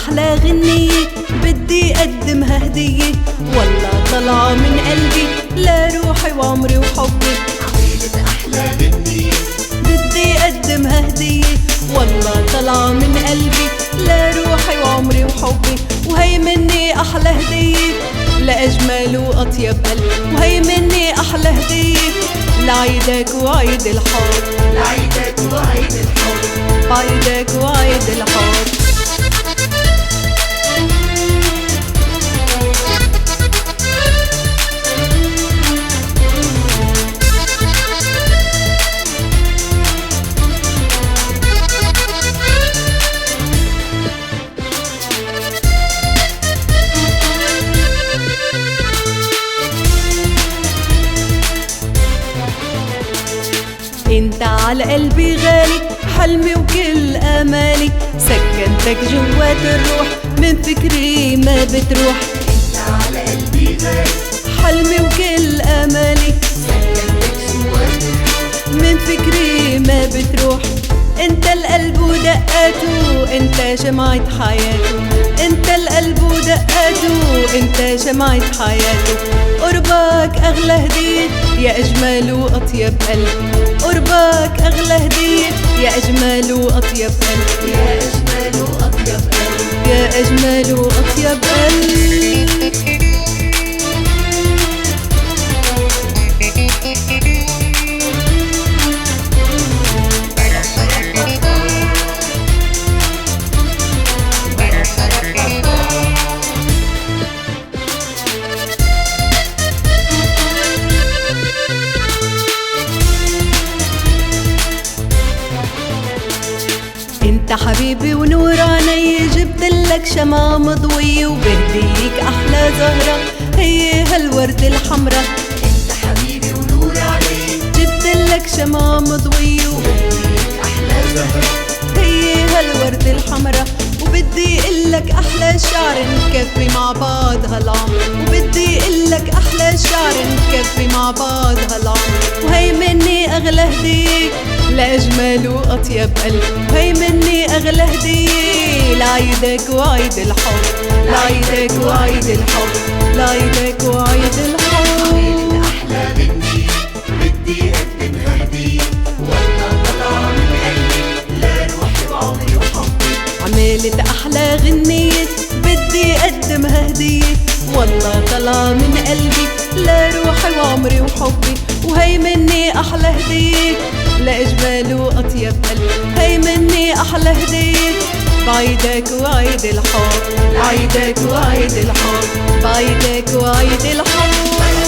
أحلى غنية بدي أقدمها هدية، والله طلعة من قلبي لروحي وعمري وحبي. عملت أحلى غنية بدي أقدمها هدية، والله طلعة من قلبي لروحي وعمري وحبي. وهي مني أحلى هدية لأجمل وأطيب قلب، وهي مني أحلى هدية لعيدك وعيد الحب. لعيدك وعيد الحب، بعيدك وعيد الحب. انت على قلبي غالي، حلمي وكل امالي، سكنتك جوات الروح من فكري ما بتروح. انت على قلبي غالي، حلمي وكل امالي، سكنتك جوات الروح من فكري ما بتروح. انت القلب ودقاته، انت شمعة حياته، انت القلب ودقاته، انت شمعة حياته. قربك اغلى هدية يا اجمل واطيب قلب، قربك اغلى هدية يا اجمل واطيب قلب، يا أجمل وأطيب قلب، يا اجمل واطيب قلب. انت حبيبي ونور عيني، جبتلك شمعة مضوية وبهديك احلى زهرة هي هالورد الحمرا. انت حبيبي ونور عليك، جبتلك شمعة مضوية وبديك أحلى زهرة هي هالورد الحمرا. وبدي قلك احلى شعر نكفي مع بعض هالعمر، وبدي قلك احلى شعر نكفي مع بعض هالعمر. وهي مني اغلى هدية لأجمل وأطيب قلب، وهي مني أغلى هدية لعيدك وعيد الحب، لعيدك وعيد الحب، لعيدك وعيد الحب. عملت أحلى غنية بدي أقدمها هدية، والله طلعة من قلبي لروحي وعمري وحبي. عملت أحلى غنية بدي أقدمها هدية، والله طلع من قلبي لروحي وعمري وحبي. وهي مني أحلى هدية لأجمل وأطيب قلب، هي مني أحلى هدية بعيدك وعيد الحب، بعيدك وعيد الحب، بعيدك وعيد الحب.